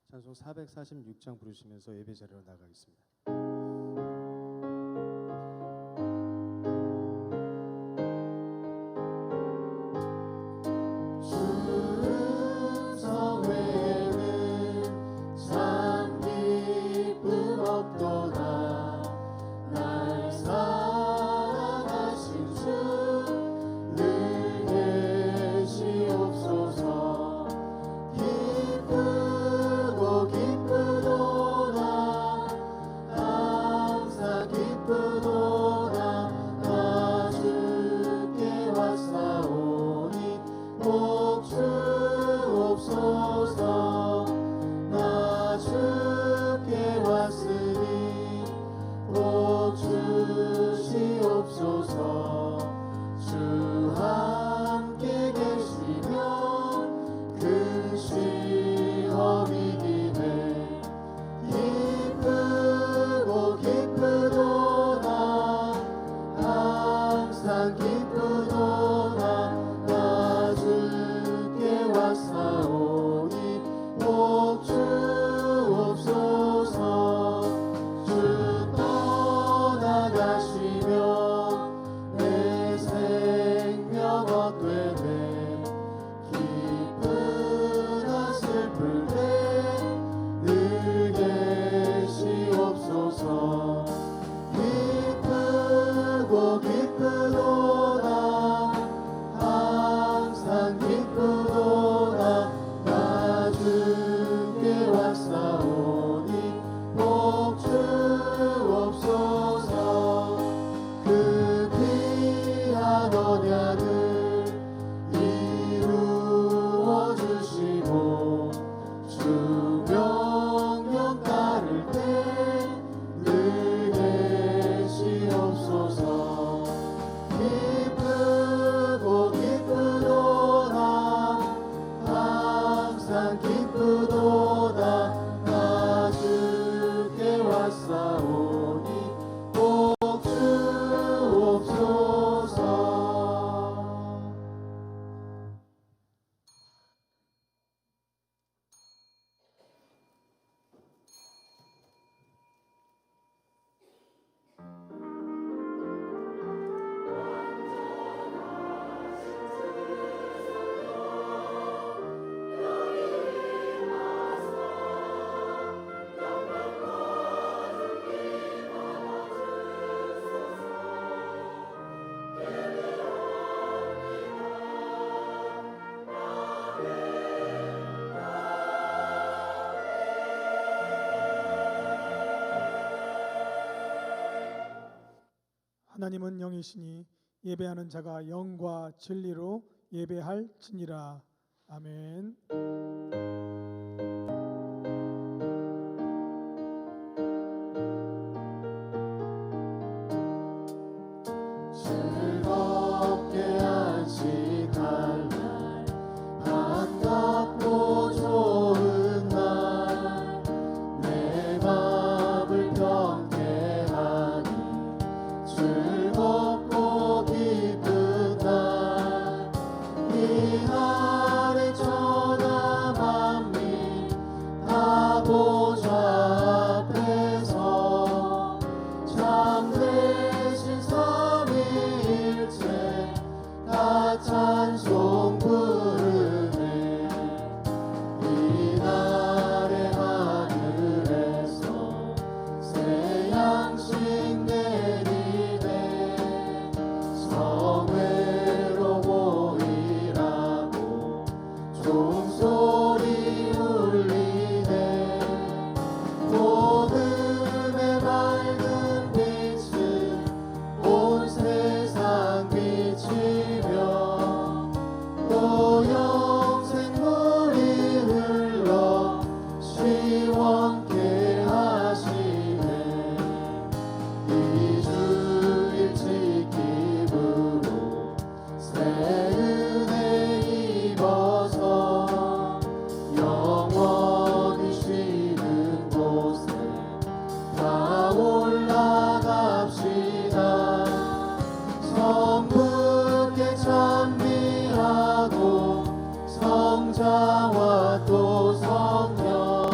찬송 446장 부르시면서 예배 자리로 나가겠습니다. 하나님은 영이시니 예배하는 자가 영과 진리로 예배할지니라. 아멘. 즐겁게 안식할 날, 반갑고 좋은 날, 내 맘을 평게 하니 즐겁고 기쁜 날, 이 날에 천하 만민 다 보좌 앞에서 참되신 삼위일체 다 찬송 부르네. 이 날에 하늘에서 새 양식 내리네. 성회로 모이라고 종소리 울리네. 복음의 맑은 빛은 온 세상 비치며 또 영생물이 흘러 시원케 하시네. 이 주일 지킴으로 새 은혜 입어서 영원히 쉬는 곳에 다 올라갑시다. 성부께 찬미하고 성자와 또 성령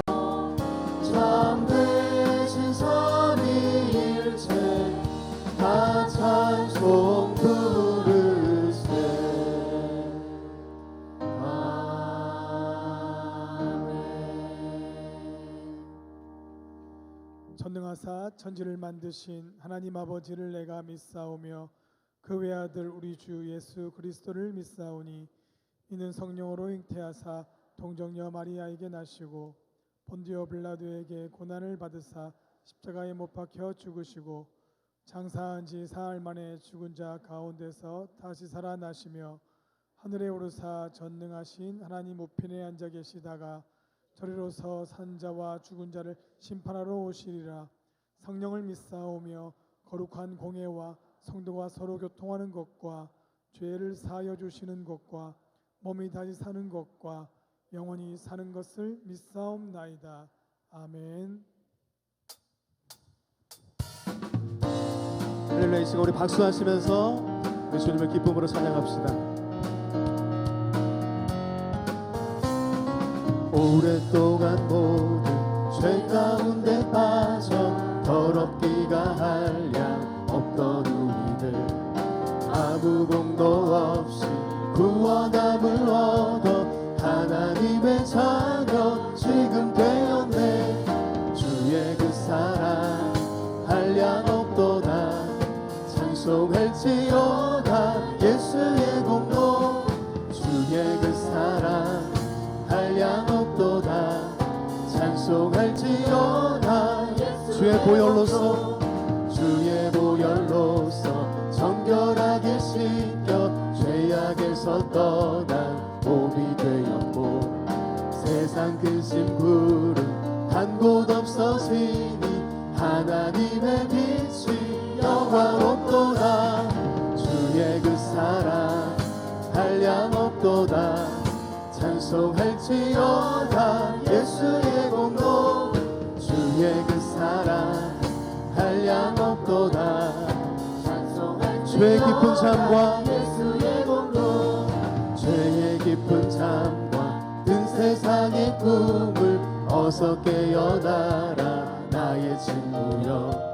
인하사 천지를 만드신 하나님 아버지를 내가 믿사오며 그 외아들 우리 주 예수 그리스도를 믿사오니 이는 성령으로 잉태하사 동정녀 마리아에게 나시고 본디오 빌라도에게 고난을 받으사 십자가에 못 박혀 죽으시고 장사한 지 사흘 만에 죽은 자 가운데서 다시 살아나시며 하늘에 오르사 전능하신 하나님 우편에 앉아 계시다가 저리로서 산 자와 죽은 자를 심판하러 오시리라. 성령을 믿사오며 거룩한 공예와 성도가 서로 교통하는 것과 죄를 사하여 주시는 것과 몸이 다시 사는 것과 영원히 사는 것을 믿사옵나이다. 아멘. 할렐루야. 이 시간 우리 박수하시면서 우리 주님을 기쁨으로 찬양합시다. 오랫동안 모든 죄 가운데 빠져 더럽기가 한량 없던 우리들 아무 공도 없이 구원함을 얻어 하나님의 자녀 지금 되었네. 주의 그 사랑 한량 없도다. 찬송할지어다. 예수의 공로 주의 그 사랑 한량 없도다. 찬송할지어다. 주의 보혈로서 정결하게 씻겨 죄악에서 떠난 몸이 되었고 세상 근심 구름 한 곳 없어지니 하나님의 빛이 영화롭도다. 주의 그 사랑 한량 없도다. 찬송할지어다. 예수의 공로 주의 그 사랑 한량 없도다. 죄의 깊은 잠과 예수의 공로 죄의 깊은 잠과 든 세상의 꿈을 어서 깨어나라. 나의 친구여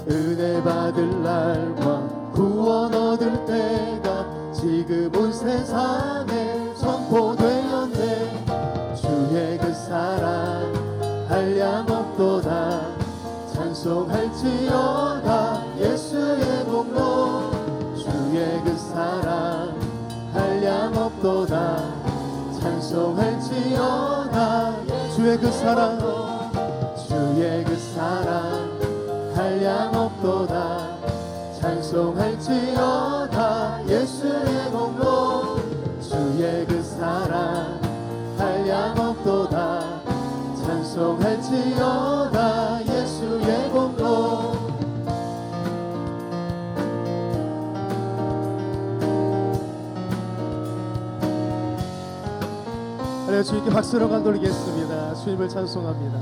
은혜 받을 날과 구원 얻을 때가 지금 온 세상에 선포되었네. 주의 그 사랑 한량 없도다. 찬송할지어다. 예수의 공로 주의 그 사랑 한량 없도다. 찬송할지어다. 주의 그 사랑 한량 없도다. 찬송할지어다. 예수의 공로 주의 그 사랑 한량 없도다. 찬송할지어다. 예수의 공로. 하나님 주님께 박수로 감돌리겠습니다. 주님을 찬송합니다.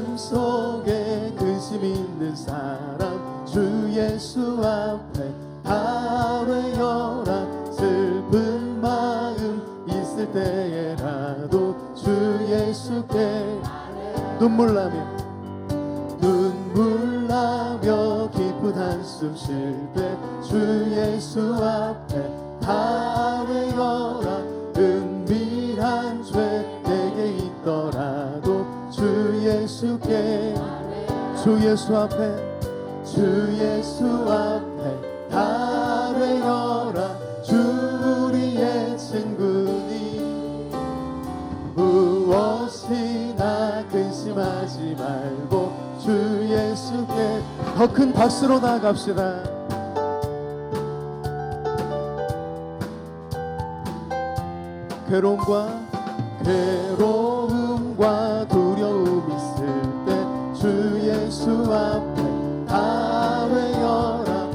마음속에 근심 있는 사람 주 예수 앞에 다 외여라. 슬픈 마음 있을 때에라도 주 예수께 눈물 나며 깊은 한숨 쉴 때 주 예수 앞에 다 외여라. 은밀한 죄 내게 있더라도 주 예수께 주 예수 앞에 다 외여라. 주 우리의 친구니 무엇이나 근심하지 말고 주 예수께 더 큰 박수로 나아갑시다. 괴로움과 두려움 있을 때 주 예수 앞에 다 외여라.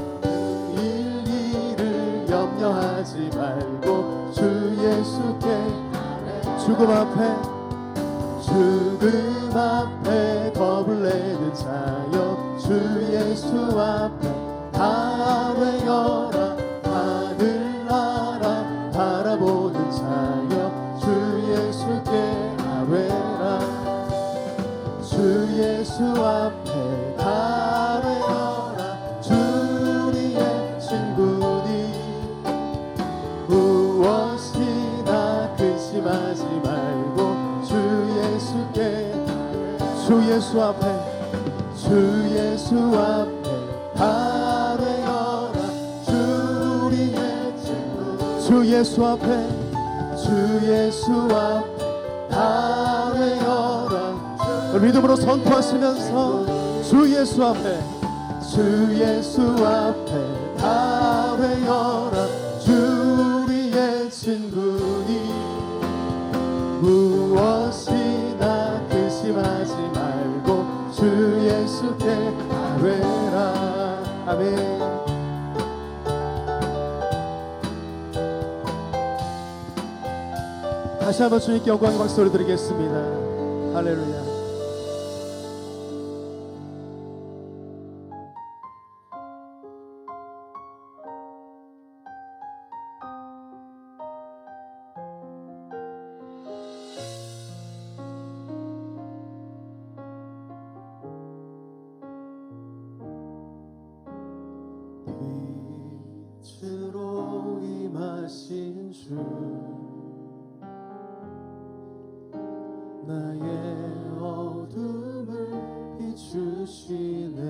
일일을 염려하지 말고 주 예수께 죽음 앞에 겁을 내는 자여 주 예수 앞에 다 외여라. 하늘나라 주 예수 앞에 다 되어라. 주 우리의 친구니 무엇이나 근심하지 말고 주 예수께 주 예수 앞에 다 되어라. 주 우리의 친구 주 예수 앞에 다 되어라. 믿음으로 선포하시면서 주 예수 앞에 다 되어라. 주 우리의 친구니 무엇이나 근심하지 말고 주 예수께 아뢰라. 아멘. 다시 한번 주님께 영광의 박수를 드리겠습니다. 할렐루야. 빛으로 임하신 주 나의 어둠을 비추시네.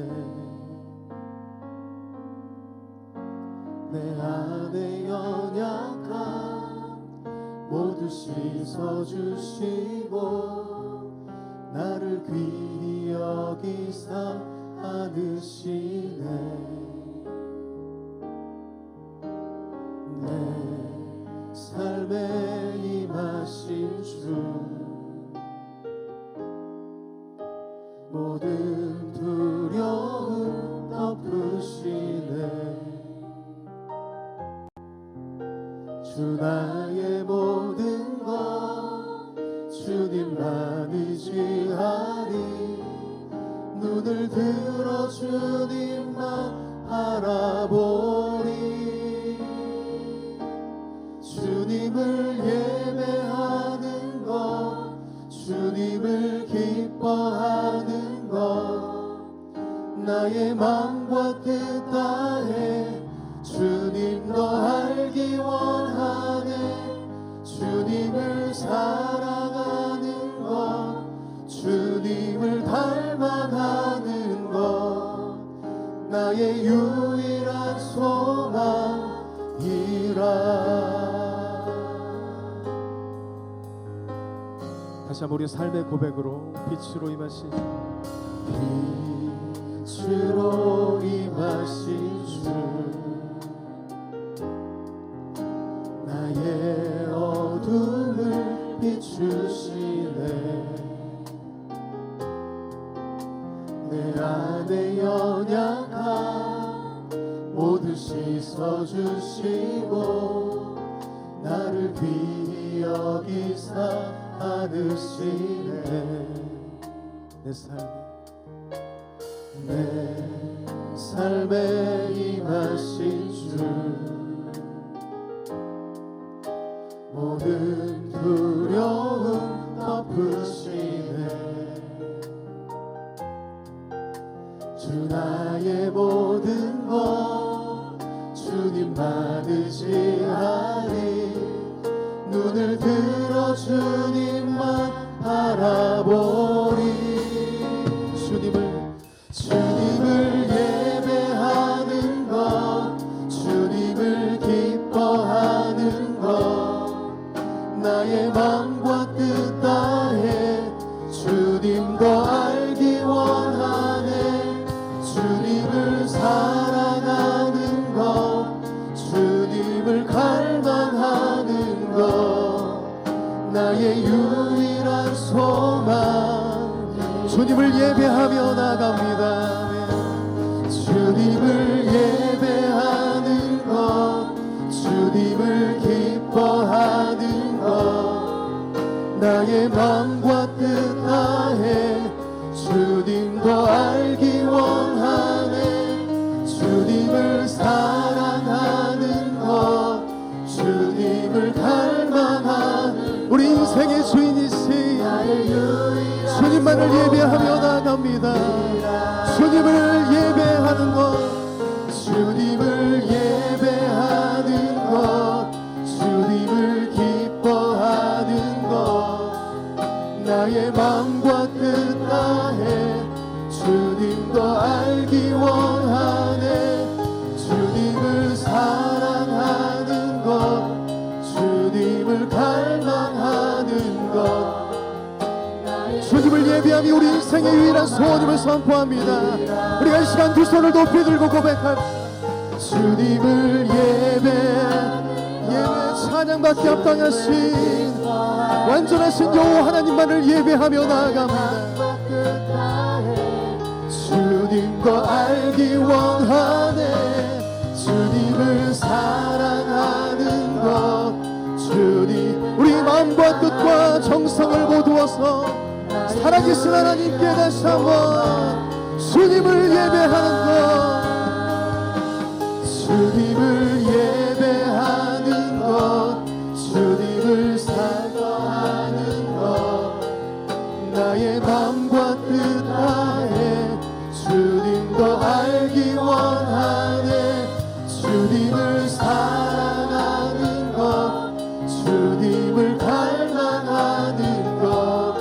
내 안에 연약함 모두 씻어주시고 나를 귀히 여기사 안으시네. 내 삶에 임하신 주 모든 두려움 덮으시네. 주 나의 모든 것 주님만 의지하리. 눈을 들어 주님만 바라보리. 주님을 예배하는 것 주님을 기뻐하는 것 나의 마음과 뜻 다해 주님 더 알기 원하네. 주님을 사랑하는 것 주님을 닮아가는 것 나의 유일한 소망이라. 다시 한번 우리 삶의 고백으로 빛으로 임하신 주 나의 어둠을 비추시네. 내 안에 연약함 모두 씻어주시고 나를 귀히 여기사 안으시네. 내 삶에 임하신 주 모든 두려움 덮으시네. 주 나의 모든 것 주님만 의지하리. 눈을 들어 주님만 바라보리. 주님을 예배하는 것 주님을 기뻐하는 것 나의 마음과 뜻 다해 주님 더 알기 원하네. 주님을 사랑하는 것 주님을 갈망하는 것 나의 유일한 소망. 주님을 예배하며 나갑니다. 주님을 예배하는 것 주님을 기뻐하는 것 나의 마음과 뜻 다해 주님 더 알기 원하네. 주님을 사랑하는 것 주님을 닮아가는 우리 인생의 주인이신 주님만 하나님만을 예배하며 나갑니다. 주님을 예배하는 것, 주님을 예배하는 것, 주님을 기뻐하는 것, 나의 마음과 뜻 다해 주님도 알기 원하네. 주님을 사랑하는 것, 주님을 갈망하는 것, 주님을 예배함이 우리 인생의 유일한 소원임을 선포합니다. 우리가 이 시간 두 손을 높이 들고 고백합니다. 주님을 예배 찬양받기 합당하신 완전하신 여호와 하나님만을 예배하며 나아갑니다. 주님도 알기 원하네. 주님을 사랑하는 것, 주님 우리 마음과 뜻과 정성을 모두어서 살아계신 하나님께 다시 한번 주님을 예배하는 것, 주님을 예배하는 것, 주님을 사랑하는 것, 나의 마음과 뜻 다해 주님도 알기 원하네. 주님을 사랑하는 것, 주님을 갈망하는 것,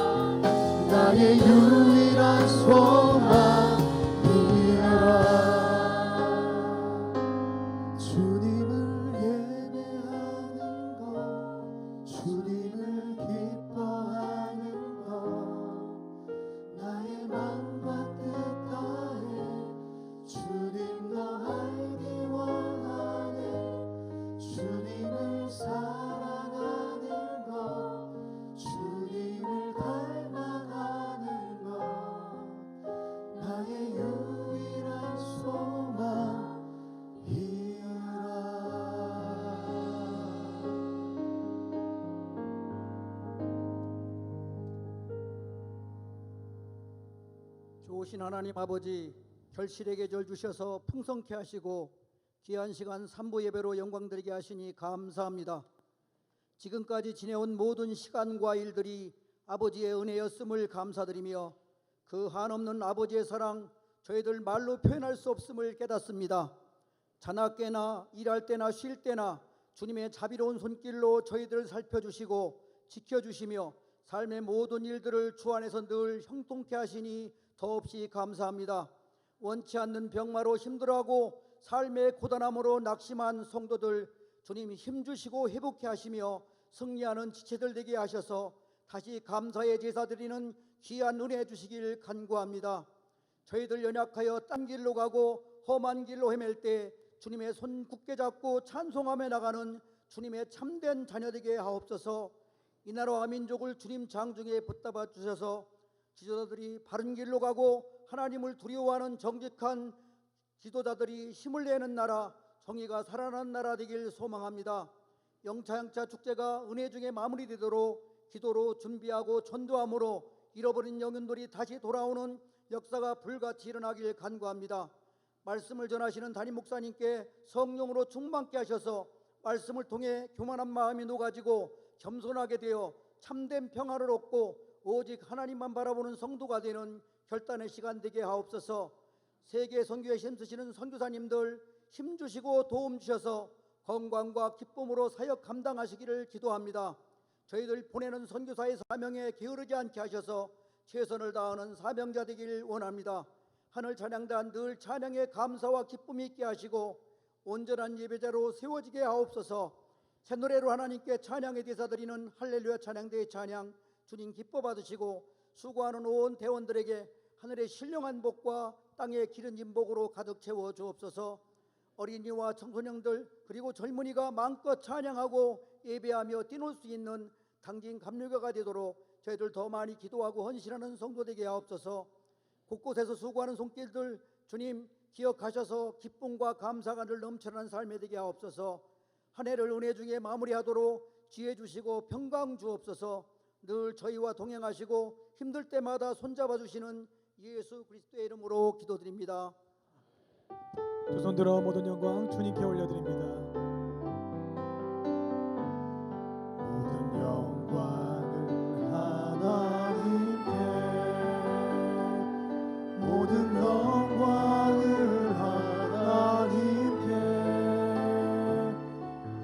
나의 유일한 소망이라. 주님을 예배하는 것, 주님을 기뻐하는 것, 나의 마음과 뜻 다해 주님도 알기 원하네. 주님을 사랑하는 것, 주님을 갈망하는 것, 나의 유일한 소망이라. 좋으신 하나님 아버지, 결실의 계절 주셔서 풍성케 하시고 귀한 시간 삼부 예배로 영광드리게 하시니 감사합니다. 지금까지 지내온 모든 시간과 일들이 아버지의 은혜였음을 감사드리며 그 한없는 아버지의 사랑 저희들 말로 표현할 수 없음을 깨닫습니다. 자나깨나 일할 때나 쉴 때나 주님의 자비로운 손길로 저희들을 살펴주시고 지켜주시며 삶의 모든 일들을 주 안에서 늘 형통케 하시니 더없이 감사합니다. 원치 않는 병마로 힘들어하고 삶의 고단함으로 낙심한 성도들 주님 힘주시고 회복케 하시며 승리하는 지체들 되게 하셔서 다시 감사의 제사 드리는 귀한 은혜 주시길 간구합니다. 저희들 연약하여 딴 길로 가고 험한 길로 헤맬 때 주님의 손 굳게 잡고 찬송하며 나가는 주님의 참된 자녀 되게 하옵소서. 이 나라와 민족을 주님 장중에 붙잡아 주셔서 지도자들이 바른 길로 가고 하나님을 두려워하는 정직한 지도자들이 힘을 내는 나라, 정의가 살아나는 나라 되길 소망합니다. 영차영차 축제가 은혜 중에 마무리되도록 기도로 준비하고 전도함으로 잃어버린 영혼들이 다시 돌아오는 역사가 불같이 일어나길 간구합니다. 말씀을 전하시는 담임 목사님께 성령으로 충만케 하셔서 말씀을 통해 교만한 마음이 녹아지고 겸손하게 되어 참된 평화를 얻고 오직 하나님만 바라보는 성도가 되는 결단의 시간 되게 하옵소서. 세계 선교에 힘쓰시는 선교사님들 힘주시고 도움 주셔서 건강과 기쁨으로 사역 감당하시기를 기도합니다. 저희들 보내는 선교사의 사명에 게으르지 않게 하셔서 최선을 다하는 사명자 되길 원합니다. 하늘 찬양단 늘 찬양에 감사와 기쁨이 있게 하시고 온전한 예배자로 세워지게 하옵소서. 새 노래로 하나님께 찬양의 대사드리는 할렐루야 찬양대의 찬양 주님 기뻐 받으시고 수고하는 온 대원들에게 하늘의 신령한 복과 땅의 기름진 복으로 가득 채워 주옵소서. 어린이와 청소년들 그리고 젊은이가 마음껏 찬양하고 예배하며 뛰놀 수 있는 당진 감리교가 되도록 저희들 더 많이 기도하고 헌신하는 성도 되게 하옵소서. 곳곳에서 수고하는 손길들 주님 기억하셔서 기쁨과 감사가 늘 넘쳐나는 삶에 되게 하옵소서. 한 해를 은혜 중에 마무리하도록 지혜 주시고 평강 주옵소서. 늘 저희와 동행하시고 힘들 때마다 손잡아 주시는 예수 그리스도의 이름으로 기도드립니다. 두 손 들어 모든 영광 주님께 올려드립니다. 모든 영광을 하나님께 모든 영광을 하나님께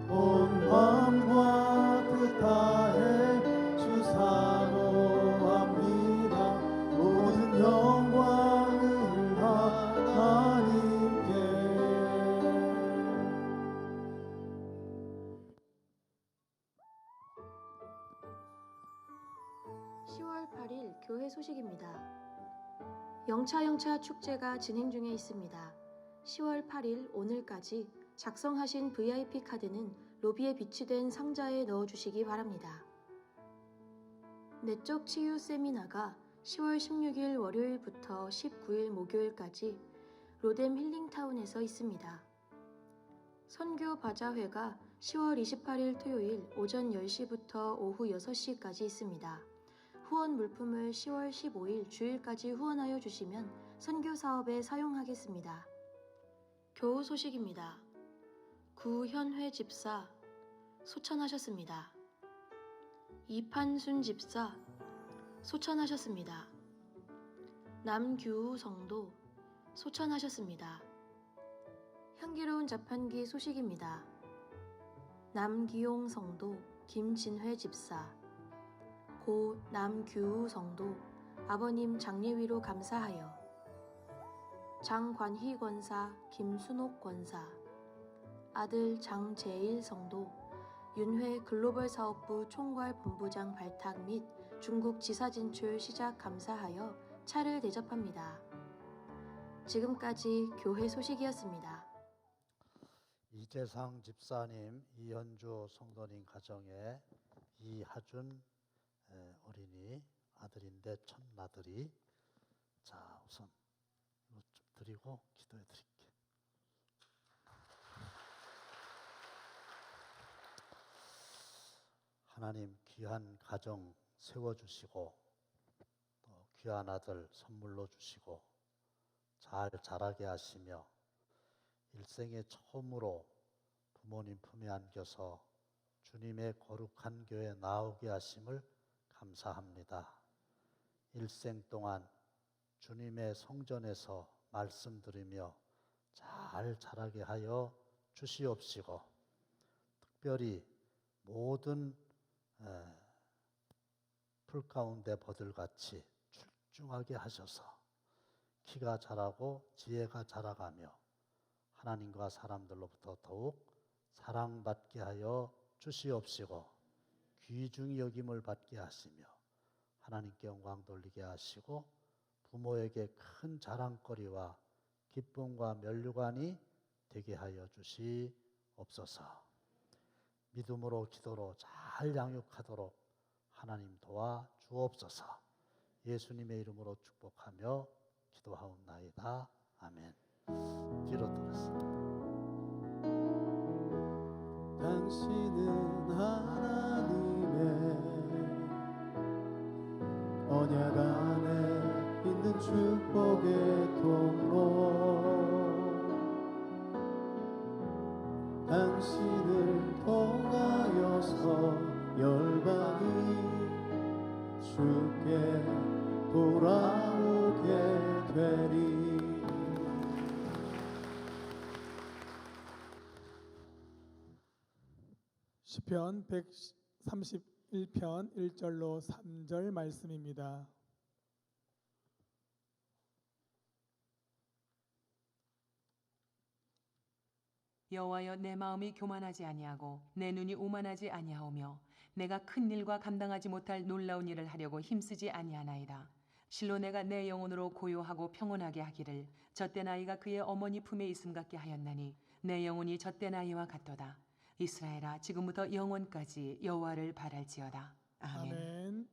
온 마음과 뜻 다해 주사모합니다. 모든 영광을 하나님께. 10월 8일 교회 소식입니다. 영차 축제가 진행 중에 있습니다. 10월 8일 오늘까지 작성하신 VIP 카드는 로비에 비치된 상자에 넣어주시기 바랍니다. 내적 치유 세미나가 10월 16일 월요일부터 19일 목요일까지 로뎀 힐링타운에서 있습니다. 선교 바자회가 10월 28일 토요일 오전 10시부터 오후 6시까지 있습니다. 후원 물품을 10월 15일 주일까지 후원하여 주시면 선교 사업에 사용하겠습니다. 교우 소식입니다. 구현회 집사 소천하셨습니다. 이판순 집사 소천하셨습니다. 남규우 성도 소천하셨습니다. 향기로운 자판기 소식입니다. 남기용 성도, 김진회 집사, 고 남규우 성도, 아버님 장례위로 감사하여 장관희 권사, 김순옥 권사, 아들 장재일 성도, 윤회 글로벌 사업부 총괄 본부장 발탁 및 중국 지사 진출 시작 감사하여 차를 대접합니다. 지금까지 교회 소식이었습니다. 이재상 집사님, 이현주 성도님 가정에 이하준 어린이 아들인데 첫나들이. 자, 우선 이거 좀 드리고 기도해 드릴게요. 하나님 귀한 가정 세워주시고 또 귀한 아들 선물로 주시고 잘 자라게 하시며 일생에 처음으로 부모님 품에 안겨서 주님의 거룩한 교회 나오게 하심을 감사합니다. 일생 동안 주님의 성전에서 말씀 들으며 잘 자라게 하여 주시옵시고 특별히 모든 풀 가운데 버들같이 출중하게 하셔서 키가 자라고 지혜가 자라가며 하나님과 사람들로부터 더욱 사랑받게 하여 주시옵시고 귀중히 여김을 받게 하시며 하나님께 영광 돌리게 하시고 부모에게 큰 자랑거리와 기쁨과 면류관이 되게 하여 주시옵소서. 믿음으로 기도로 잘 양육하도록 하나님 도와 주옵소서. 예수님의 이름으로 축복하며 기도하옵나이다. 아멘. 뒤로 돌아서. 당신은 하나님의 언약 안에 있는 축복의 통로 당신을 통하여서 열방이 주께 돌아오게 되리. 시편 131편 1절로 3절 말씀입니다. 여호와여, 내 마음이 교만하지 아니하고 내 눈이 오만하지 아니하오며 내가 큰 일과 감당하지 못할 놀라운 일을 하려고 힘쓰지 아니하나이다. 실로 내가 내 영혼으로 고요하고 평온하게 하기를 젖된 아이가 그의 어머니 품에 있음 같게 하였나니 내 영혼이 젖된 아이와 같도다. 이스라엘아, 지금부터 영원까지 여호와를 바랄지어다. 아멘. 아멘.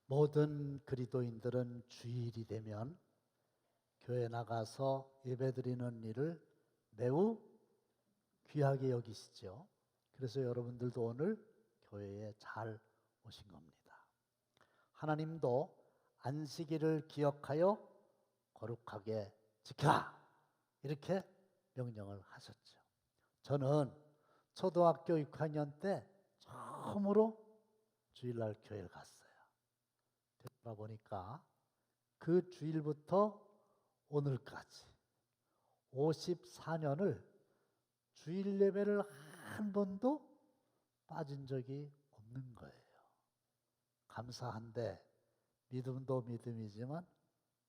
모든 그리스도인들은 주일이 되면 교회 나가서 예배드리는 일을 매우 귀하게 여기시죠. 그래서 여러분들도 오늘 교회에 잘 오신 겁니다. 하나님도 안식일을 기억하여 거룩하게 지켜라, 이렇게 명령을 하셨죠. 저는 초등학교 6학년 때 처음으로 주일날 교회를 갔어요. 되돌아보니까 그 주일부터 오늘까지 54년을 주일 예배를 한 번도 빠진 적이 없는 거예요. 감사한데 믿음도 믿음이지만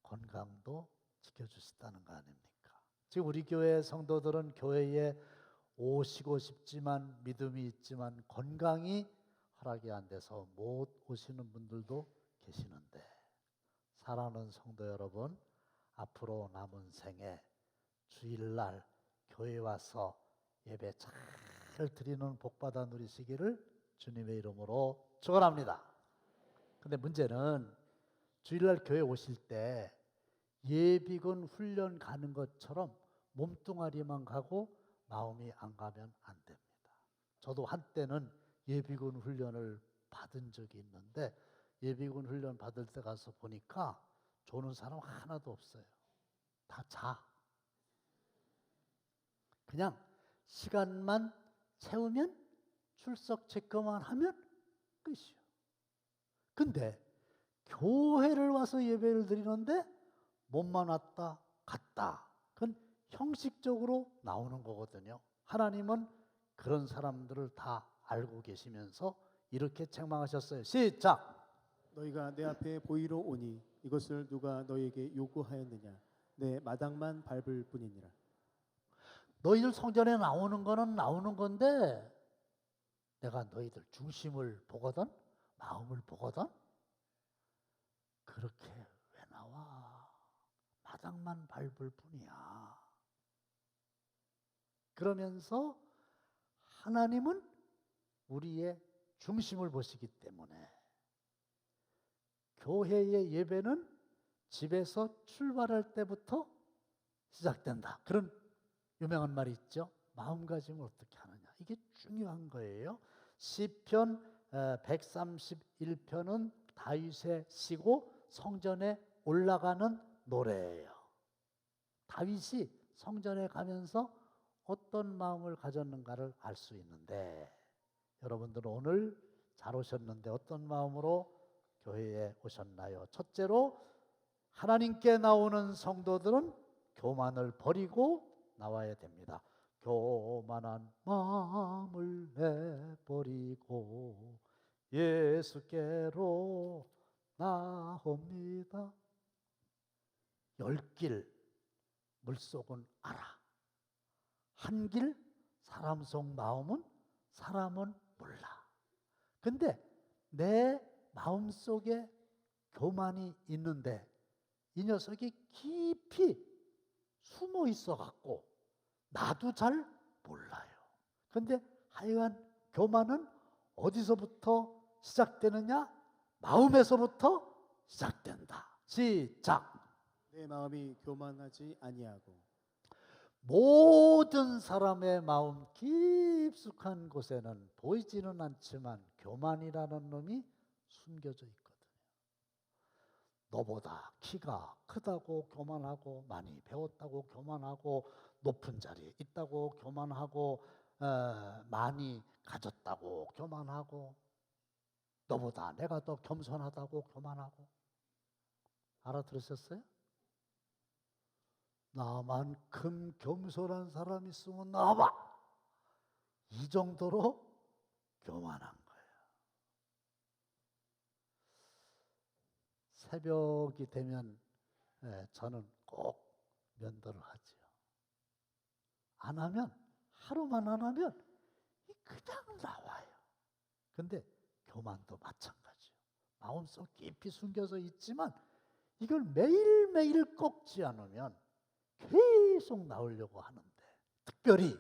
건강도 지켜주시다는 거 아닙니까? 지금 우리 교회 성도들은 교회에 오시고 싶지만 믿음이 있지만 건강이 허락이 안 돼서 못 오시는 분들도 계시는데, 사랑하는 성도 여러분, 앞으로 남은 생에 주일날 교회 와서 예배 잘 드리는 복받아 누리시기를 주님의 이름으로 축원합니다. 근데 문제는 주일날 교회 오실 때 예비군 훈련 가는 것처럼 몸뚱아리만 가고 마음이 안 가면 안 됩니다. 저도 한때는 예비군 훈련을 받은 적이 있는데 예비군 훈련 받을 때 가서 보니까 조는 사람 하나도 없어요. 다 자. 그냥 시간만 채우면 출석 체크만 하면 끝이요. 근데 교회를 와서 예배를 드리는데 몸만 왔다 갔다, 그건 형식적으로 나오는 거거든요. 하나님은 그런 사람들을 다 알고 계시면서 이렇게 책망하셨어요. 시작! 너희가 내 앞에 보이러 오니 이것을 누가 너희에게 요구하였느냐? 내 마당만 밟을 뿐이니라. 너희들 성전에 나오는 거는 나오는 건데 내가 너희들 중심을 보거든, 마음을 보거든, 그렇게 왜 나와? 마당만 밟을 뿐이야. 그러면서 하나님은 우리의 중심을 보시기 때문에 교회의 예배는 집에서 출발할 때부터 시작된다. 그런 유명한 말이 있죠. 마음가짐을 어떻게 하느냐. 이게 중요한 거예요. 시편 131편은 다윗의 시고 성전에 올라가는 노래예요. 다윗이 성전에 가면서 어떤 마음을 가졌는가를 알 수 있는데, 여러분들은 오늘 잘 오셨는데 어떤 마음으로 교회에 오셨나요? 첫째로 하나님께 나오는 성도들은 교만을 버리고 나와야 됩니다. 교만한 마음을 내버리고 예수께로 나옵니다. 열길 물속은 알아. 한길 사람 속 마음은 사람은 몰라. 근데 내 마음속에 교만이 있는데 이 녀석이 깊이 숨어 있어 갖고 나도 잘 몰라요. 근데 하여간 교만은 어디서부터 시작되느냐? 마음에서부터 시작된다. 시작. 내 마음이 교만하지 아니하고. 모든 사람의 마음 깊숙한 곳에는 보이지는 않지만 교만이라는 놈이 숨겨져 있거든요. 너보다 키가 크다고 교만하고, 많이 배웠다고 교만하고, 높은 자리에 있다고 교만하고, 많이 가졌다고 교만하고, 너보다 내가 더 겸손하다고 교만하고. 알아들으셨어요? 나만큼 겸손한 사람 있으면 나와봐. 이 정도로 교만한 거예요. 새벽이 되면 저는 꼭 면도를 하지요. 안 하면, 하루만 안 하면 그냥 나와요. 근데 교만도 마찬가지요. 마음속 깊이 숨겨져 있지만 이걸 매일매일 꺾지 않으면 계속 나오려고 하는데, 특별히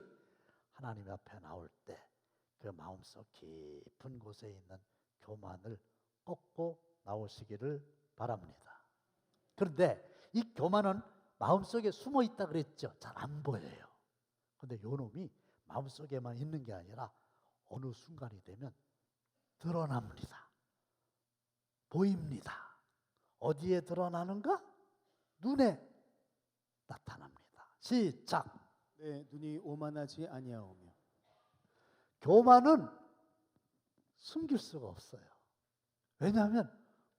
하나님 앞에 나올 때 그 마음속 깊은 곳에 있는 교만을 꺾고 나오시기를 바랍니다. 그런데 이 교만은 마음속에 숨어 있다 그랬죠. 잘 안 보여요. 근데 요놈이 마음속에만 있는 게 아니라 어느 순간이 되면 드러납니다. 보입니다. 어디에 드러나는가? 눈에 나타납니다. 시작. 내 눈이 오만하지 아니하오며. 교만은 숨길 수가 없어요. 왜냐하면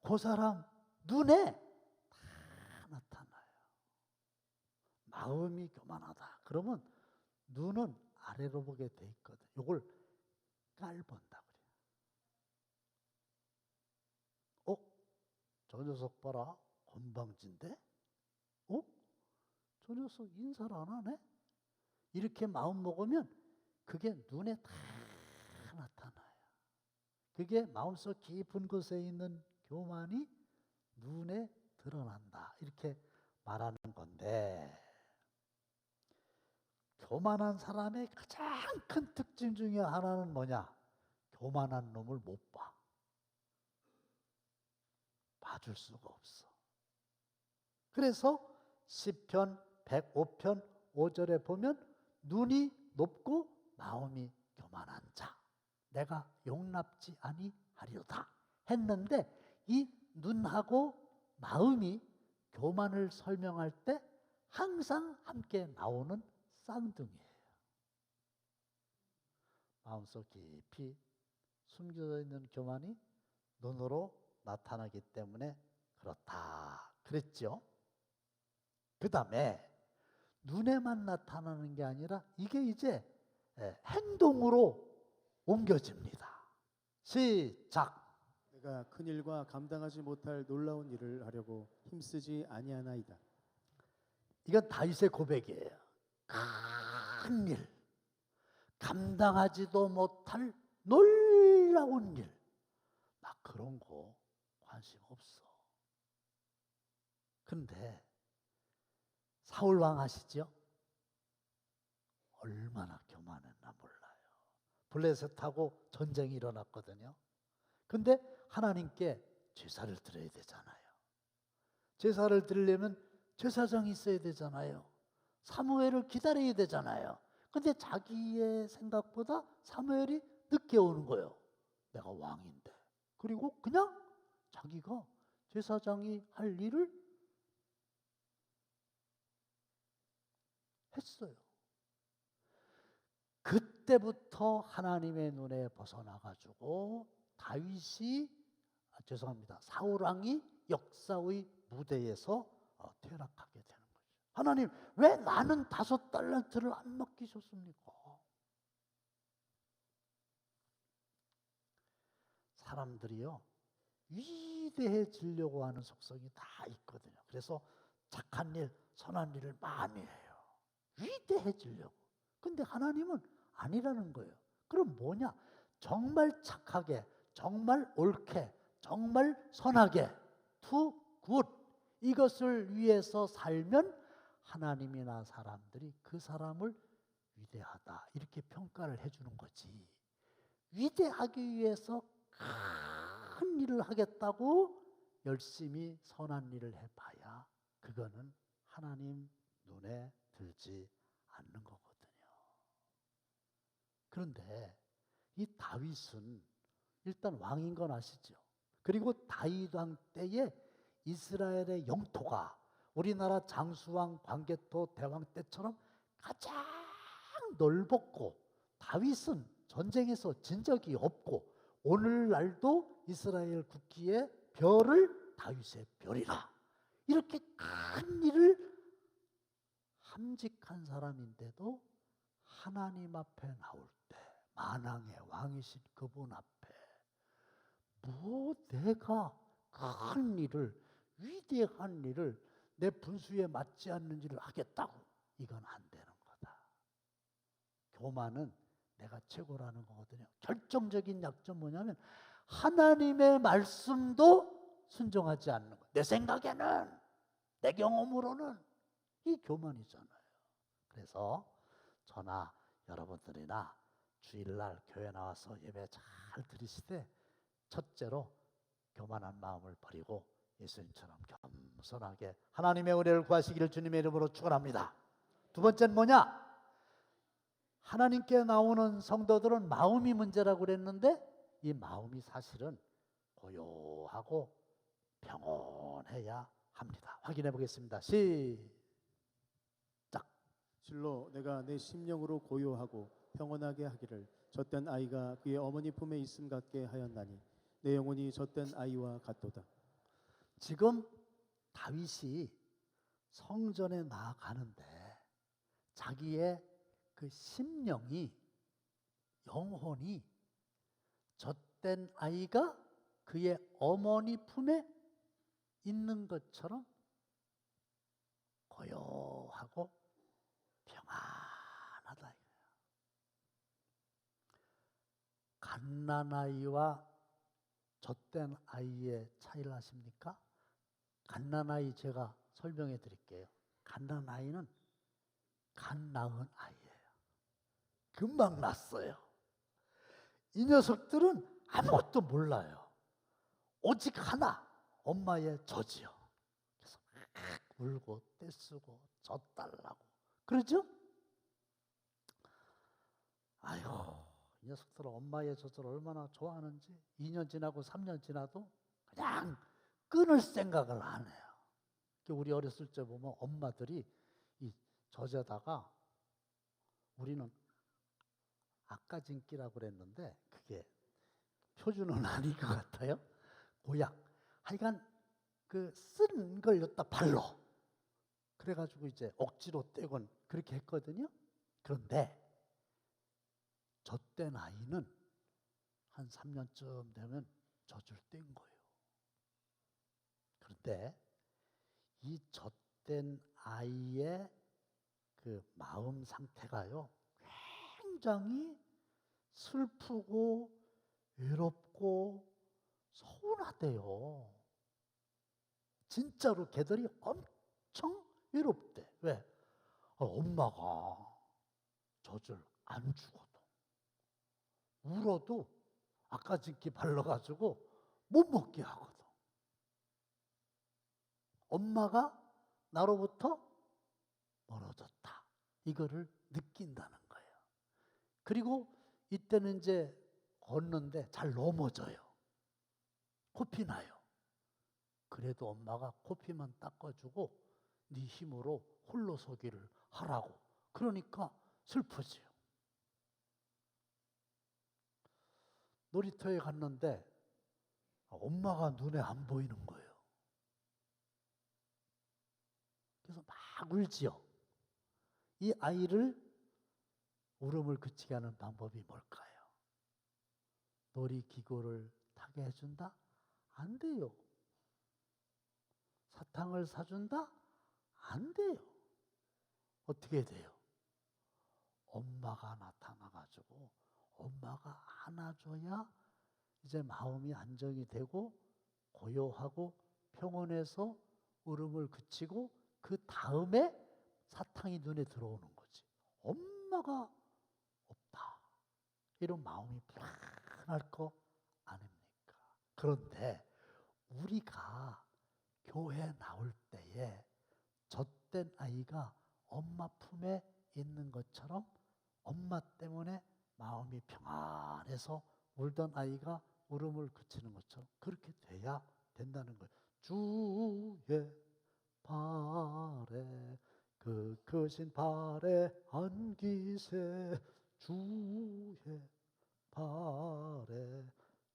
그 사람 눈에 다 나타나요. 마음이 교만하다. 그러면 눈은 아래로 보게 돼 있거든. 이걸 깔본다 그래요. 저 녀석 봐라. 건방진데? 저 녀석 인사를 안 하네? 이렇게 마음 먹으면 그게 눈에 다 나타나요. 그게 마음속 깊은 곳에 있는 교만이 눈에 드러난다. 이렇게 말하는 건데, 교만한 사람의 가장 큰 특징 중에 하나는 뭐냐? 교만한 놈을 못 봐. 봐줄 수가 없어. 그래서 시편 105편 5절에 보면 눈이 높고 마음이 교만한 자 내가 용납지 아니하리로다 했는데, 이 눈하고 마음이 교만을 설명할 때 항상 함께 나오는 쌍둥이에요. 마음속 깊이 숨겨져 있는 교만이 눈으로 나타나기 때문에 그렇다 그랬죠. 그 다음에 눈에만 나타나는 게 아니라 이게 이제 행동으로 옮겨집니다. 시작. 내가 큰 일과 감당하지 못할 놀라운 일을 하려고 힘쓰지 아니하나이다. 이건 다윗의 고백이에요. 큰 일, 감당하지도 못할 놀라운 일, 나 그런 거 관심 없어. 근데 사울 왕 아시죠? 얼마나 교만했나 몰라요. 블레셋하고 전쟁이 일어났거든요. 근데 하나님께 제사를 드려야 되잖아요. 제사를 드리려면 제사장이 있어야 되잖아요. 사무엘을 기다려야 되잖아요. 근데 자기의 생각보다 사무엘이 늦게 오는 거예요. 내가 왕인데. 그리고 그냥 자기가 제사장이 할 일을 했어요. 그때부터 하나님의 눈에 벗어나가지고 다윗이 사울 왕이 역사의 무대에서 퇴락하게 되는 거죠. 하나님, 왜 나는 5달란트를 안 맡기셨습니까? 사람들이요, 위대해지려고 하는 속성이 다 있거든요. 그래서 착한 일, 선한 일을 많이 해요. 위대해지려고. 근데 하나님은 아니라는 거예요. 그럼 뭐냐? 정말 착하게, 정말 옳게, 정말 선하게, to good, 이것을 위해서 살면 하나님이나 사람들이 그 사람을 위대하다 이렇게 평가를 해주는 거지. 위대하기 위해서 큰 일을 하겠다고 열심히 선한 일을 해봐야 그거는 하나님 눈에 들지 않는 거거든요. 그런데 이 다윗은 일단 왕인 건 아시죠? 그리고 다윗 왕 때에 이스라엘의 영토가 우리나라 장수왕, 광개토, 대왕 때처럼 가장 넓었고, 다윗은 전쟁에서 진 적이 없고, 오늘날도 이스라엘 국기의 별을 다윗의 별이라, 이렇게 큰 일을 함직한 사람인데도 하나님 앞에 나올 때 만왕의 왕이신 그분 앞에 뭐 내가 큰 일을, 위대한 일을, 내 분수에 맞지 않는 일을 하겠다고, 이건 안 되는 거다. 교만은 내가 최고라는 거거든요. 결정적인 약점 뭐냐면 하나님의 말씀도 순종하지 않는 거. 내 생각에는, 내 경험으로는, 이 교만이잖아요. 그래서 저나 여러분들이나 주일날 교회 나와서 예배 잘 드리시되, 첫째로 교만한 마음을 버리고 예수님처럼 겸손하게 하나님의 은혜를 구하시기를 주님의 이름으로 축원합니다. 두 번째는 뭐냐? 하나님께 나오는 성도들은 마음이 문제라고 그랬는데 이 마음이 사실은 고요하고 평온해야 합니다. 확인해 보겠습니다. 시작. 실로 내가 내 심령으로 고요하고 평온하게 하기를 젖된 아이가 그의 어머니 품에 있음 같게 하였나니 내 영혼이 젖된 아이와 같도다. 지금 다윗이 성전에 나아가는데 자기의 그 심령이, 영혼이 젖된 아이가 그의 어머니 품에 있는 것처럼 고요하고 평안하다. 갓난아이와 젖된 아이의 차이를 아십니까? 갓난아이 제가 설명해 드릴게요. 갓난아이는 갓 낳은 아이예요. 금방 났어요. 이 녀석들은 아무것도 몰라요. 오직 하나, 엄마의 젖이요. 그래서 울고 떼쓰고 젖 달라고 그러죠? 아이고, 이 녀석들은 엄마의 젖을 얼마나 좋아하는지 2년 지나고 3년 지나도 그냥 끊을 생각을 안 해요. 우리 어렸을 때 보면 엄마들이 이 젖에다가, 우리는 아까진기라고 그랬는데 그게 표준은 아닌 것 같아요. 고약. 하여간 그 쓴 걸 여기다 발로. 그래가지고 이제 억지로 떼곤 그렇게 했거든요. 그런데 젖된 아이는 한 3년쯤 되면 젖을 뗀 거예요. 그런데 이 젖된 아이의 그 마음 상태가요, 굉장히 슬프고 외롭고 서운하대요. 진짜로 걔들이 엄청 외롭대. 왜? 엄마가 젖을 안 주거든. 울어도 아까짓기 발라가지고 못 먹게 하거든. 엄마가 나로부터 멀어졌다. 이거를 느낀다는 거예요. 그리고 이때는 이제 걷는데 잘 넘어져요. 코피 나요. 그래도 엄마가 코피만 닦아주고 네 힘으로 홀로 서기를 하라고. 그러니까 슬프지요. 놀이터에 갔는데 엄마가 눈에 안 보이는 거예요. 그래서 막 울지요. 이 아이를 울음을 그치게 하는 방법이 뭘까요? 놀이기구를 타게 해준다? 안 돼요. 사탕을 사준다? 안 돼요. 어떻게 돼요? 엄마가 나타나가지고 엄마가 안아줘야 이제 마음이 안정이 되고 고요하고 평온해서 울음을 그치고 그 다음에 사탕이 눈에 들어오는 거지. 엄마가 없다. 이런 마음이 불안할 거 아닙니까? 그런데 우리가 교회 나올 때에 젖된 아이가 엄마 품에 있는 것처럼 엄마 때문에 마음이 평안해서 울던 아이가 울음을 그치는 것처럼 그렇게 돼야 된다는 거예요. 주의 발에 그 크신 발에 안기세. 주의 발에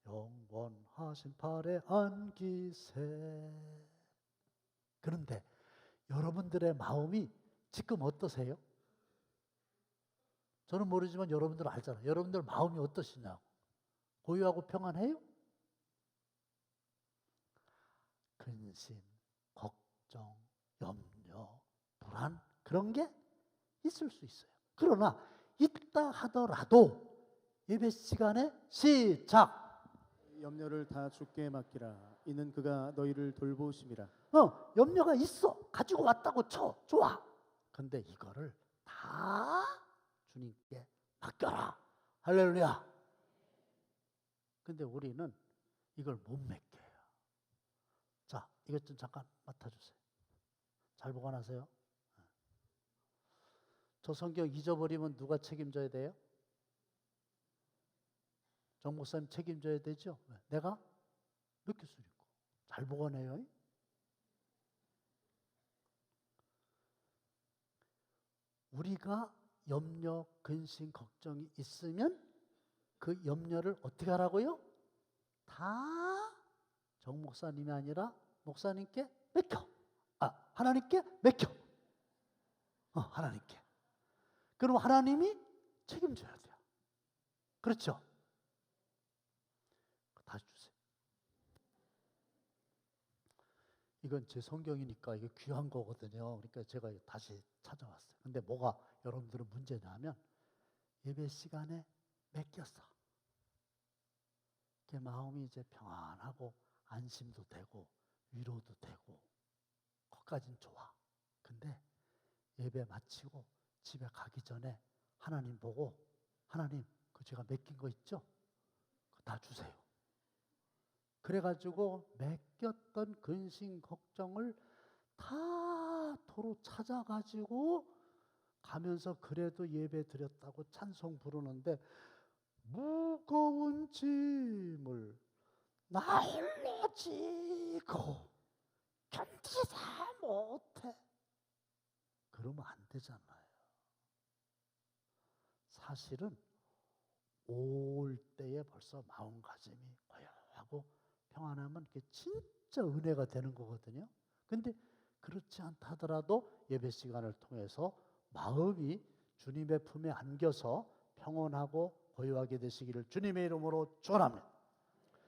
영원하신 발에 안기세. 그런데 여러분들의 마음이 지금 어떠세요? 저는 모르지만 여러분들은 알잖아요. 여러분들 마음이 어떠시냐고. 고요하고 평안해요? 근심, 걱정, 염려, 불안 그런 게 있을 수 있어요. 그러나 있다 하더라도 예배 시간에 시작. 염려를 다 주께 맡기라. 이는 그가 너희를 돌보심이라. 염려가 있어. 가지고 왔다고 쳐. 좋아. 근데 이거를 다 주님께 맡겨라. 할렐루야. 근데 우리는 이걸 못 맡겨요. 이것 좀 잠깐 맡아주세요. 잘 보관하세요. 저 성경 잊어버리면 누가 책임져야 돼요? 정 목사님 책임져야 되죠? 내가 몇 교수니까 잘 보관해요. 우리가 염려, 근심, 걱정이 있으면 그 염려를 어떻게 하라고요? 다 정 목사님이 아니라 목사님께 맡겨. 하나님께 맡겨. 하나님께. 그럼 하나님이 책임져야 돼요. 그렇죠? 다시 주세요. 이건 제 성경이니까 이게 귀한 거거든요. 그러니까 제가 다시 찾아왔어요. 근데 뭐가 여러분들은 문제냐면 예배 시간에 맡겼어. 그 마음이 이제 평안하고 안심도 되고 위로도 되고 거기까지는 좋아. 근데 예배 마치고 집에 가기 전에 하나님 보고 하나님 그 제가 맡긴 거 있죠? 그거 다 주세요. 그래가지고 맡겼던 근심 걱정을 다 도로 찾아가지고 가면서 그래도 예배 드렸다고 찬송 부르는데 무거운 짐을 나 홀로 지고 견디다 못해. 그러면 안 되잖아요. 사실은 올 때에 벌써 마음가짐이 고요하고 평안하면 그게 진짜 은혜가 되는 거거든요. 근데 그렇지 않다 하더라도 예배 시간을 통해서 마음이 주님의 품에 안겨서 평온하고 고요하게 되시기를 주님의 이름으로 축원합니다.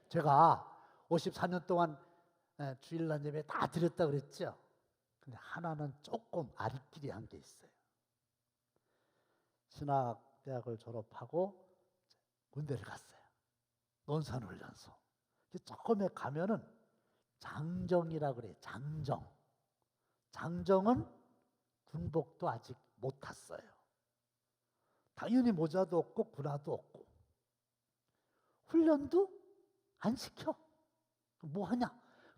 제가 54년 동안 주일날 예배 다 드렸다 그랬죠. 근데 하나는 조금 아리끼리 한 게 있어요. 신학대학을 졸업하고 군대를 갔어요. 논산훈련소. 처음에 가면은 장정이라 그래요. 장정. 장정은 군복도 아직 못 탔어요. 당연히 모자도 없고 군화도 없고 훈련도 안 시켜. 뭐 하냐?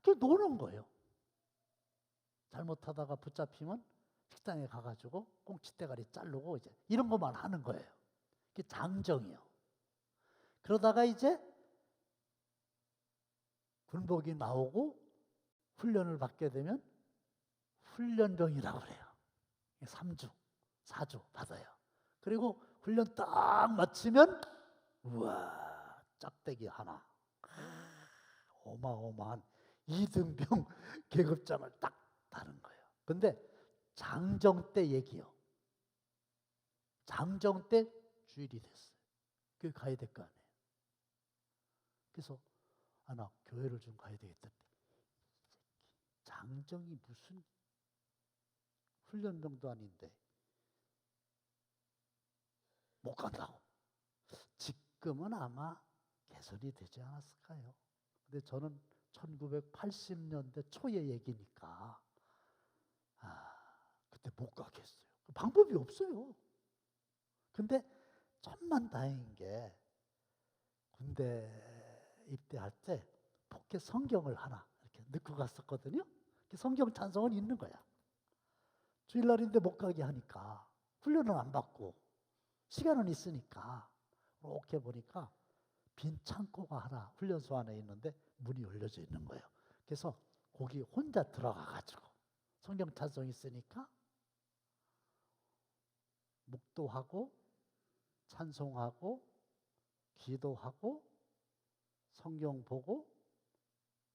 그냥 노는 거예요. 잘못하다가 붙잡히면 식당에 가가지고 꽁치대가리 자르고 이제 이런 것만 하는 거예요. 그게 장정이요. 그러다가 이제 군복이 나오고 훈련을 받게 되면 훈련병이라고 그래요. 3주, 4주 받아요. 그리고 훈련 딱 마치면 우와 짝대기 하나 어마어마한 2등병 계급장을 딱 다는 거예요. 근데 장정 때 얘기요. 장정 때 주일이 됐어요. 교회 가야 될 거 아니에요. 그래서 나 교회를 좀 가야 되겠다. 장정이 무슨 훈련병도 아닌데 못 간다고. 지금은 아마 개선이 되지 않았을까요? 근데 저는 1980년대 초의 얘기니까 그때 못 가겠어요. 방법이 없어요. 근데 천만다행인 게 군대 입대할 때 포켓 성경을 하나 이렇게 넣고 갔었거든요. 성경 찬송은 있는 거야. 주일날인데 못 가게 하니까 훈련은 안 받고 시간은 있으니까 이렇게 보니까 빈 창고가 하나 훈련소 안에 있는데 문이 열려져 있는 거예요. 그래서 거기 혼자 들어가가지고 성경 찬송 있으니까 묵도하고 찬송하고 기도하고 성경 보고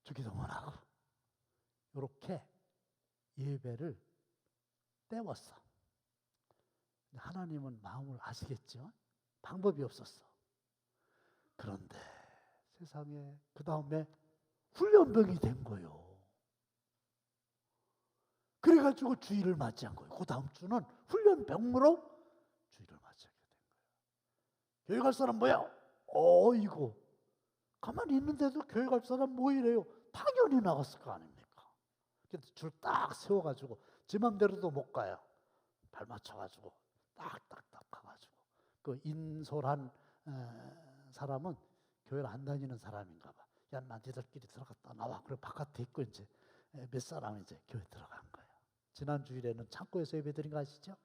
주기도문 하고 이렇게 예배를 때웠어. 하나님은 마음을 아시겠죠? 방법이 없었어. 그런데 세상에 그 다음에 훈련병이 된 거예요. 그래가지고 주일을 맞이한 거예요. 그 다음 주는 훈련병으로 주일을 맞이하게 된 거예요. 교회 갈 사람 뭐야? 이거 가만히 있는데도 교회 갈 사람 뭐 이래요? 당연히 나갔을 거 아닙니까? 그래서 줄 딱 세워가지고 제 맘대로도 못 가요. 발 맞춰가지고 딱딱딱 가가지고 그 인솔한 사람은 교회를 안 다니는 사람인가 봐. 야, 나 니들끼리 들어갔다 나와. 그래 바깥에 있고 이제 몇 사람이 이제 교회 들어간 거예요. 지난 주일에는 창고에서 예배드린 거 아시죠?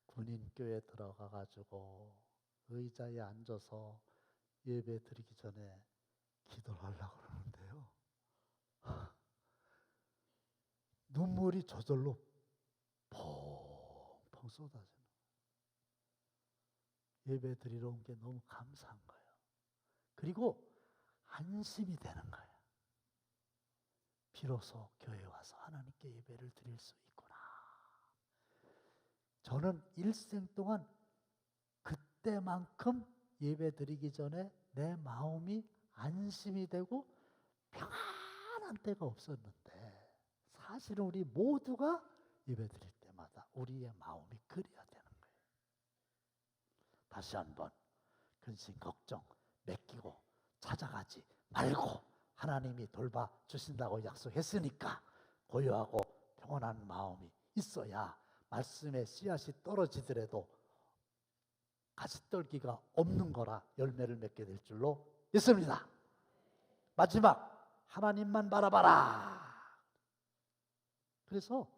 군인교회 들어가가지고 의자에 앉아서 예배 드리기 전에 기도를 하려고 그러는데요. 눈물이 저절로 펑펑 쏟아지는. 예배 드리러 온 게 너무 감사한 거예요. 그리고 안심이 되는 거예요. 비로소 교회에 와서 하나님께 예배를 드릴 수 있구나. 저는 일생 동안 그때만큼 예배 드리기 전에 내 마음이 안심이 되고 평안한 때가 없었는데, 사실은 우리 모두가 예배 드릴 때마다 우리의 마음이 그래야 되는 거예요. 다시 한번 근심 걱정 맡기고 찾아가지 말고 하나님이 돌봐 주신다고 약속했으니까 고요하고 평온한 마음이 있어야 말씀의 씨앗이 떨어지더라도 가시떨기가 없는 거라 열매를 맺게 될 줄로 믿습니다. 마지막, 하나님만 바라봐라. 그래서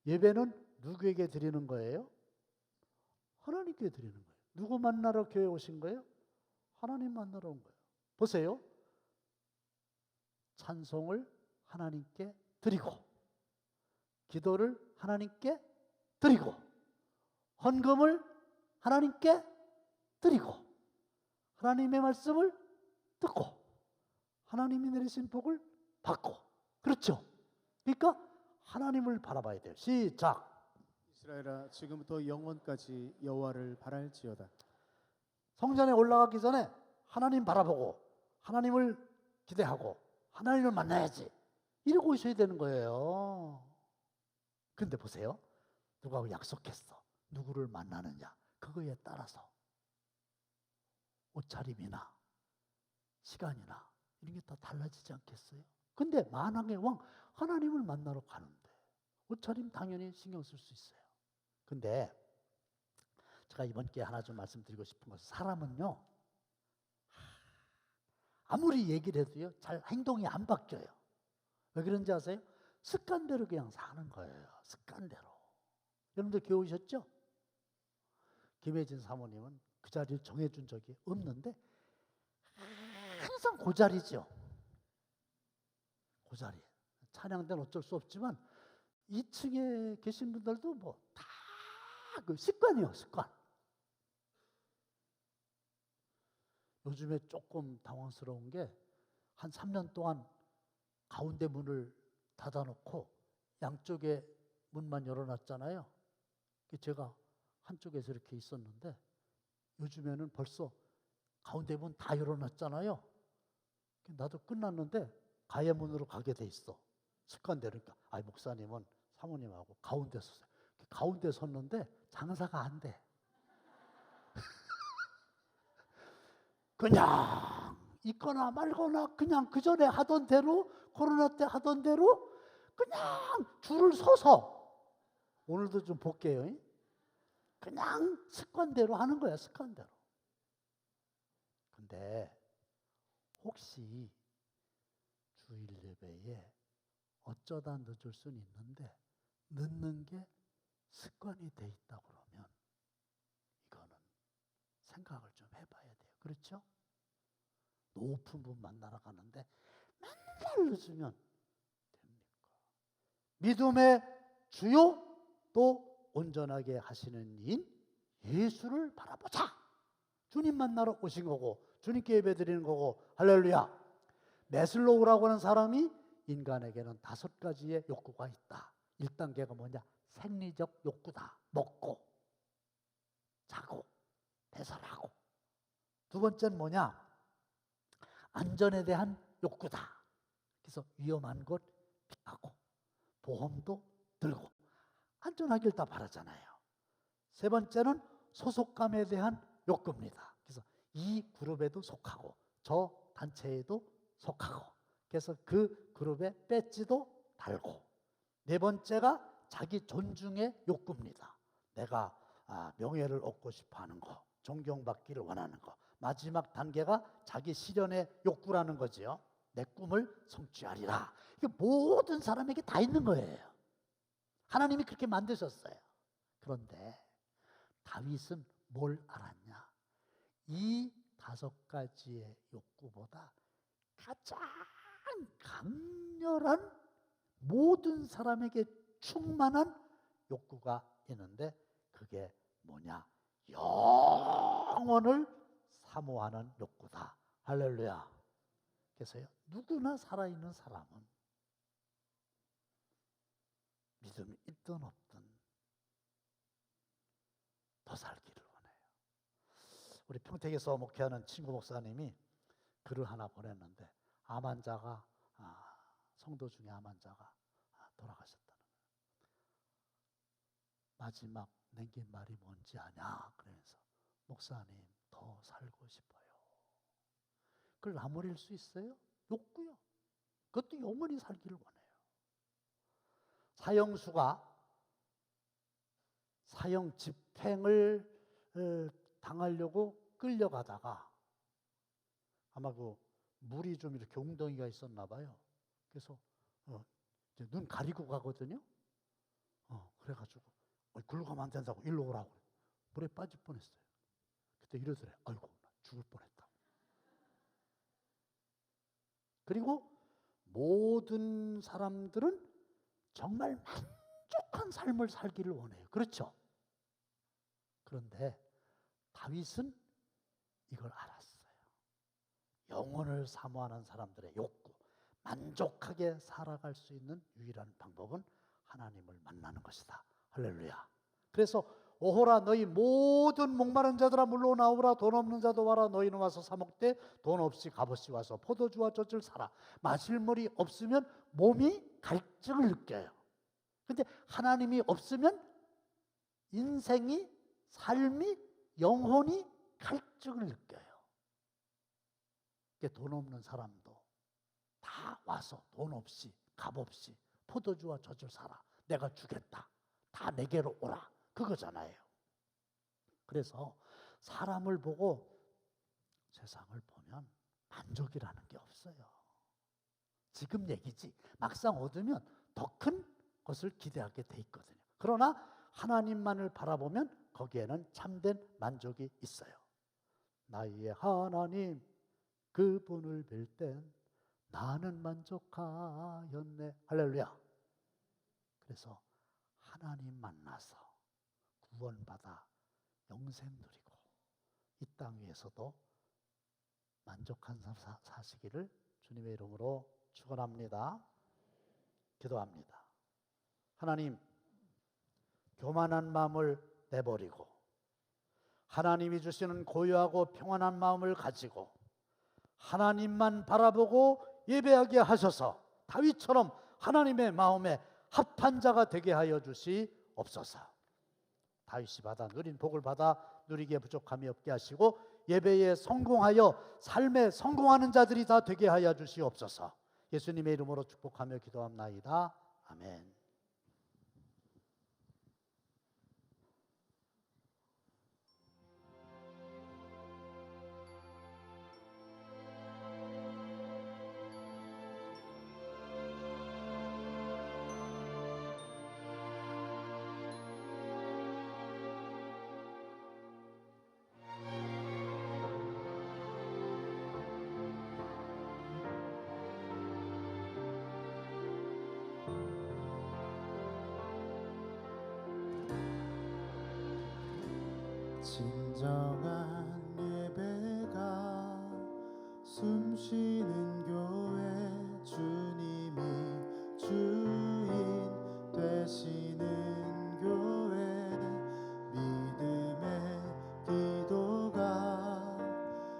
예배는 누구에게 드리는 거예요? 하나님께 드리는 거예요. 누구 만나러 교회 오신 거예요? 하나님 만나러 온 거예요. 보세요. 찬송을 하나님께 드리고, 기도를 하나님께 드리고, 헌금을 하나님께 드리고, 하나님의 말씀을 듣고, 하나님이 내리신 복을 받고. 그렇죠? 그러니까 하나님을 바라봐야 돼요. 시작. 이스라엘아 지금부터 영원까지 여호와를 바랄지어다. 성전에 올라가기 전에 하나님 바라보고 하나님을 기대하고 하나님을 만나야지, 이러고 있어야 되는 거예요. 그런데 보세요. 누가 약속했어. 누구를 만나느냐, 그거에 따라서 옷차림이나 시간이나 이런 게 다 달라지지 않겠어요? 근데 만왕의 왕 하나님을 만나러 가는데 옷차림 당연히 신경 쓸 수 있어요. 근데 제가 이번 기회에 하나 좀 말씀드리고 싶은 것은, 사람은요 아무리 얘기를 해도요 잘 행동이 안 바뀌어요. 왜 그런지 아세요? 습관대로 그냥 사는 거예요. 습관대로. 여러분들 교회 오셨죠? 김혜진 사모님은 그 자리를 정해준 적이 없는데 항상 그 자리죠. 그 자리. 찬양 때는 어쩔 수 없지만 2층에 계신 분들도 뭐 다 그 습관이에요. 습관. 요즘에 조금 당황스러운 게, 한 3년 동안 가운데 문을 닫아놓고 양쪽에 문만 열어놨잖아요. 제가 한쪽에서 이렇게 있었는데 요즘에는 벌써 가운데 문 다 열어놨잖아요. 나도 끝났는데 가야 문으로 가게 돼 있어. 습관대로. 그러니까 목사님은 사모님하고 가운데 섰어요. 가운데 섰는데 장사가 안 돼. 그냥 있거나 말거나 그냥 그 전에 하던 대로, 코로나 때 하던 대로 그냥 줄을 서서, 오늘도 좀 볼게요. 그냥 습관대로 하는 거야. 습관대로. 근데 혹시 주일 예배에 어쩌다 늦을 수는 있는데 늦는 게 습관이 돼 있다 그러면 이거는 생각을 좀 해봐야 돼요. 그렇죠? 높은 분 만나러 가는데 맨날 늦으면 됩니까? 믿음의 주요 또 온전하게 하시는 이인 예수를 바라보자. 주님 만나러 오신 거고 주님께 예배 드리는 거고. 할렐루야. 메슬로우라고 하는 사람이 인간에게는 5가지의 욕구가 있다. 1단계가 뭐냐? 생리적 욕구다. 먹고 자고 배설하고. 2번째는 뭐냐? 안전에 대한 욕구다. 그래서 위험한 곳 피하고 보험도 들고 안전하길 다 바라잖아요. 3번째는 소속감에 대한 욕구입니다. 그래서 이 그룹에도 속하고 저 단체에도 속하고, 그래서 그 그룹에 배지도 달고. 4번째가 자기 존중의 욕구입니다. 내가 명예를 얻고 싶어하는 거, 존경받기를 원하는 거. 마지막 단계가 자기 실현의 욕구라는 거지요. 내 꿈을 성취하리라. 이게 모든 사람에게 다 있는 거예요. 하나님이 그렇게 만드셨어요. 그런데 다윗은 뭘 알았냐? 이 5가지의 욕구보다 가장 강렬한 모든 사람에게 충만한 욕구가 있는데 그게 뭐냐? 영원을 사모하는 욕구다. 할렐루야. 그래서요, 누구나 살아있는 사람은 믿음이 있든 없든 더 살기를 원해요. 우리 평택에서 목회하는 친구 목사님이 글을 하나 보냈는데 암 환자가 성도 중에 암 환자가 돌아가셨다는 거예요. 마지막 남긴 말이 뭔지 아냐? 그러면서 목사님 더 살고 싶어요. 그걸 나무릴 수 있어요? 욕구요. 그것도 영원히 살기를 원해요. 사형수가 사형 집행을 당하려고 끌려가다가 아마 그 물이 좀 이렇게 웅덩이가 있었나 봐요. 그래서 이제 눈 가리고 가거든요. 그래가지고 글로 가면 안 된다고 일로 오라고 물에 빠질 뻔했어요. 그때 이러더래. 아이고 나 죽을 뻔했다. 그리고 모든 사람들은 정말 만족한 삶을 살기를 원해요. 그렇죠? 그런데 다윗은 이걸 알았어요. 영혼을 사모하는 사람들의 욕구, 만족하게 살아갈 수 있는 유일한 방법은 하나님을 만나는 것이다. 할렐루야. 그래서 오호라 너희 모든 목마른 자들아 물로 나오라. 돈 없는 자도 와라. 너희는 와서 사 먹되 돈 없이 값없이 와서 포도주와 젖을 사라. 마실 물이 없으면 몸이 갈증을 느껴요. 근데 하나님이 없으면 인생이, 삶이, 영혼이 갈증을 느껴요. 돈 없는 사람도 다 와서 돈 없이 값없이 포도주와 젖을 사라. 내가 주겠다. 다 내게로 오라. 그거잖아요. 그래서 사람을 보고 세상을 보면 만족이라는 게 없어요. 지금 얘기지. 막상 얻으면 더 큰 것을 기대하게 돼 있거든요. 그러나 하나님만을 바라보면 거기에는 참된 만족이 있어요. 나의 하나님 그분을 뵐 땐 나는 만족하였네. 할렐루야. 그래서 하나님 만나서 구원받아 영생 누리고 이 땅 위에서도 만족한 삶 사시기를 주님의 이름으로 축원합니다. 기도합니다. 하나님, 교만한 마음을 내버리고 하나님이 주시는 고요하고 평안한 마음을 가지고 하나님만 바라보고 예배하게 하셔서 다윗처럼 하나님의 마음에 합한 자가 되게 하여 주시옵소서. 다윗이 받아 누린 복을 받아 누리기에 부족함이 없게 하시고 예배에 성공하여 삶에 성공하는 자들이 다 되게 하여 주시옵소서. 예수님의 이름으로 축복하며 기도합나이다. 아멘. 진정한 예배가 숨쉬는 교회 주님이 주인 되시는 교회 믿음의 기도가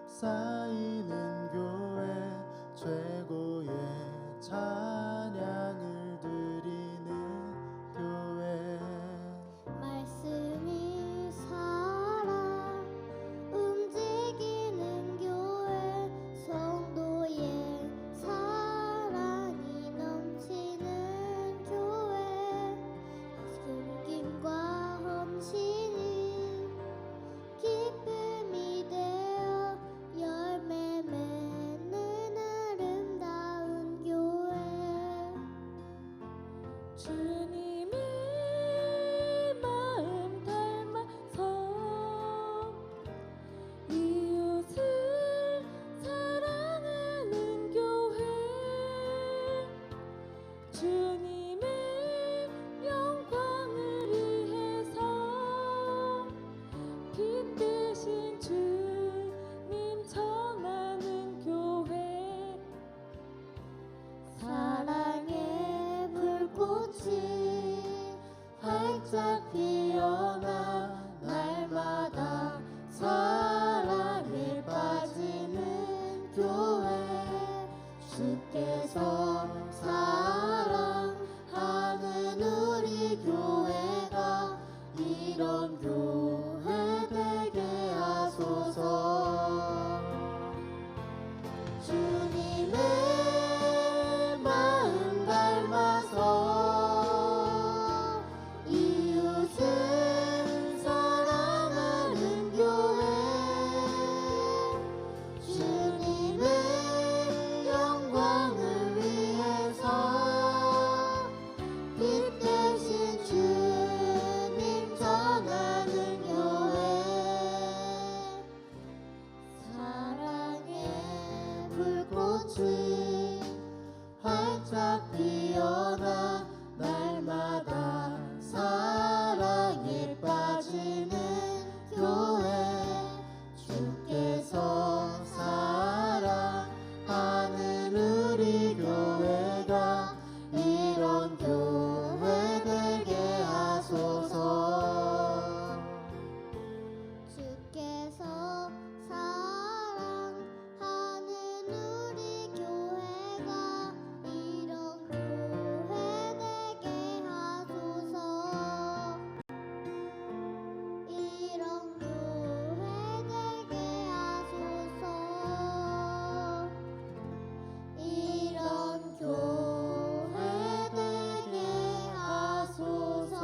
쌓이는 교회 최고의 찬양을 드리는 교회 말씀이 살아 불꽃이 활짝 피어나 날마다 사랑에 빠지는 교회 주께서 사랑하는 우리 교회가 이런 교회 되게 하소서. 주께서 사랑하는 우리 교회가 이런 교회 되게 하소서. 이런 교회 되게 하소서. 이런 교회 되게 하소서.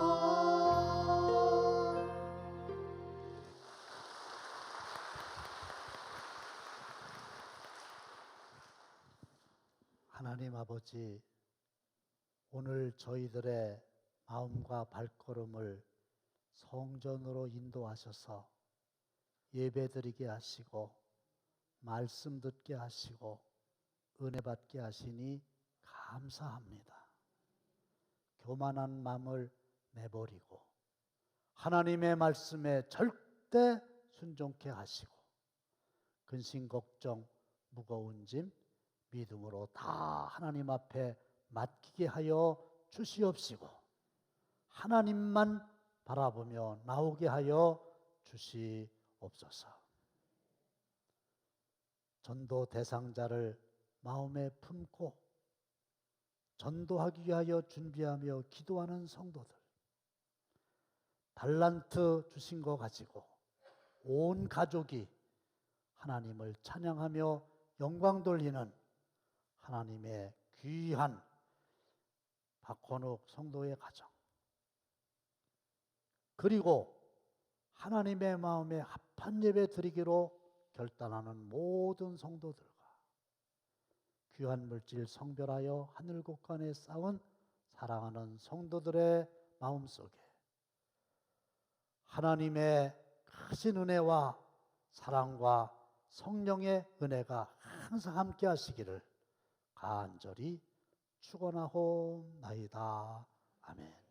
하나님 아버지, 오늘 저희들의 마음과 발걸음을 성전으로 인도하셔서 예배드리게 하시고 말씀 듣게 하시고 은혜 받게 하시니 감사합니다. 교만한 마음을 내버리고 하나님의 말씀에 절대 순종케 하시고 근심 걱정 무거운 짐 믿음으로 다 하나님 앞에 맡기게 하여 주시옵시고 하나님만 바라보며 나오게 하여 주시옵소서. 전도 대상자를 마음에 품고 전도하기 위하여 준비하며 기도하는 성도들, 달란트 주신 거 가지고 온 가족이 하나님을 찬양하며 영광 돌리는 하나님의 귀한 박헌욱 성도의 가정, 그리고 하나님의 마음에 합한 예배 드리기로 결단하는 모든 성도들과 귀한 물질 성별하여 하늘 곳간에 쌓은 사랑하는 성도들의 마음속에 하나님의 크신 은혜와 사랑과 성령의 은혜가 항상 함께 하시기를 간절히 축원하옵나이다. 아멘.